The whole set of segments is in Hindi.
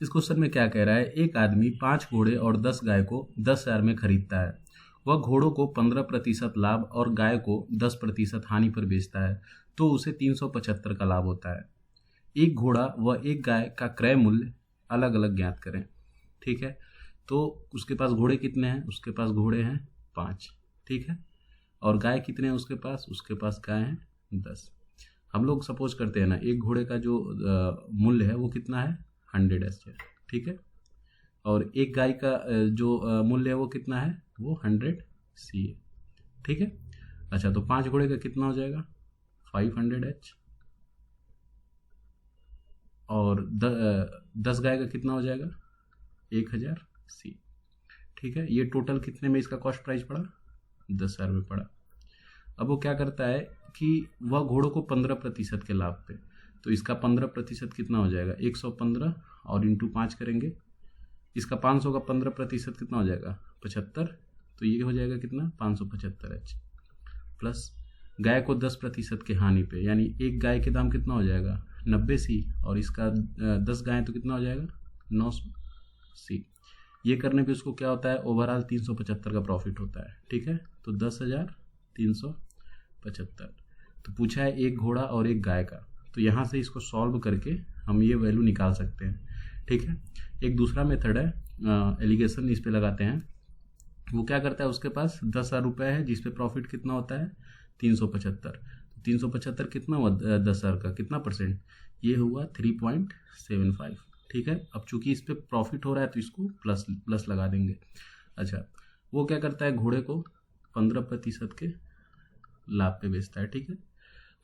इस क्वेश्चन में क्या कह रहा है, एक आदमी 5 घोड़े और 10 गाय को 10,000 में खरीदता है। वह घोड़ों को 15% लाभ और गाय को 10% हानि पर बेचता है, तो उसे 375 का लाभ होता है। एक घोड़ा व एक गाय का क्रय मूल्य अलग अलग ज्ञात करें। ठीक है, तो उसके पास घोड़े कितने हैं, उसके पास घोड़े हैं 5। ठीक है, और गाय कितने हैं उसके पास गाय हैं 10। हम लोग सपोज करते हैं ना, एक घोड़े का जो मूल्य है वो कितना है 100 है। ठीक है, और एक गाय का जो मूल्य है वो कितना है, वो 100 है। ठीक है, अच्छा तो 5 घोड़े का कितना हो जाएगा 500 और 10 गाय का कितना हो जाएगा 1000 सी। ठीक है, ये टोटल कितने में इसका कॉस्ट प्राइस पड़ा 10,000 में पड़ा। अब वो क्या करता है कि वह घोड़ों को 15% के लाभ पे, तो इसका 15% कितना हो जाएगा 115 और इंटू 5 करेंगे, इसका 500 का 15% कितना हो जाएगा 75, तो ये हो जाएगा कितना 575 प्लस गाय को 10% के हानि पे, यानी एक गाय के दाम कितना हो जाएगा 90 और इसका 10 गाय तो कितना हो जाएगा 900 ये करने पे उसको क्या होता है ओवरऑल 375 का प्रॉफिट होता है। ठीक है, तो 10,375। तो पूछा है एक घोड़ा और एक गाय का, तो यहाँ से इसको सॉल्व करके हम ये वैल्यू निकाल सकते हैं। ठीक है, एक दूसरा मेथड है, एलिगेशन इस पे लगाते हैं। वो क्या करता है, उसके पास 10,000 रुपये है जिसपे प्रॉफिट कितना होता है 375। 375 कितना हुआ 10,000 का कितना परसेंट, ये हुआ 3.75। ठीक है, अब चूंकि इस पे प्रॉफिट हो रहा है तो इसको प्लस प्लस लगा देंगे। अच्छा, वो क्या करता है घोड़े को 15% के लाभ पे बेचता है। ठीक है,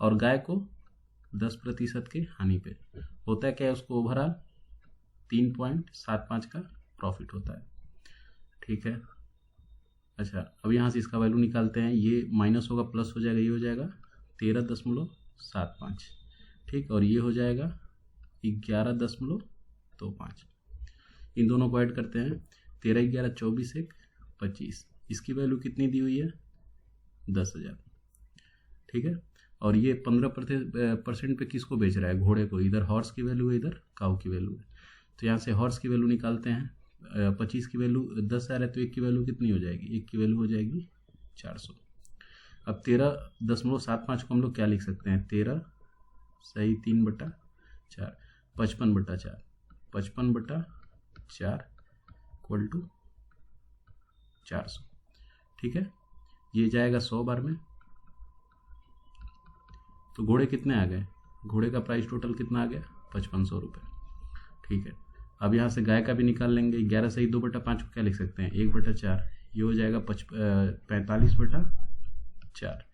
और गाय को 10% के हानि पे, होता है क्या है उसको ओवरऑल 3.75 का प्रॉफिट होता है। ठीक है, अच्छा अब यहाँ से इसका वैल्यू निकालते हैं, ये माइनस होगा प्लस हो जाएगा, ये हो जाएगा 13.75। ठीक, और ये हो जाएगा 11.25। इन दोनों को ऐड करते हैं, 13 11 24 1 25। इसकी वैल्यू कितनी दी हुई है 10,000। ठीक है, और ये 15% पे किसको बेच रहा है घोड़े को, इधर हॉर्स की वैल्यू है इधर काऊ की वैल्यू है। तो यहाँ से हॉर्स की वैल्यू निकालते हैं, 25 की वैल्यू 10,000 है तो एक की वैल्यू कितनी हो जाएगी, एक की वैल्यू हो जाएगी 400। अब 13.75 को हम लोग क्या लिख सकते हैं 13 सही 3/4 55/4 55/4 इक्वल टू 400। ठीक है, ये जाएगा 100 बार में, तो घोड़े कितने आ गए, घोड़े का प्राइस टोटल कितना आ गया 5500 रुपये। ठीक है, अब यहाँ से गाय का भी निकाल लेंगे, 11 सही 2/5 को क्या लिख सकते हैं 1/4, ये हो जाएगा 45/4।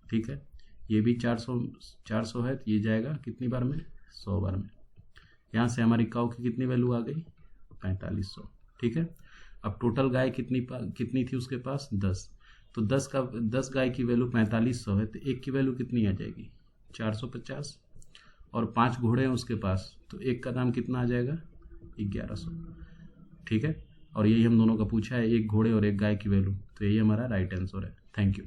ठीक है, ये भी 400 है, तो ये जाएगा कितनी बार में 100 बार में। यहाँ से हमारी काऊ की कितनी वैल्यू आ गई 4500। ठीक है, अब टोटल गाय कितनी थी उसके पास 10, तो 10 गाय की वैल्यू 4500 है, तो एक की वैल्यू कितनी आ जाएगी 450, और 5 घोड़े हैं उसके पास, तो एक का दाम कितना आ जाएगा 1100। ठीक है, और यही हम दोनों का पूछा है एक घोड़े और एक गाय की वैल्यू, तो यही हमारा राइट आंसर है। Thank you.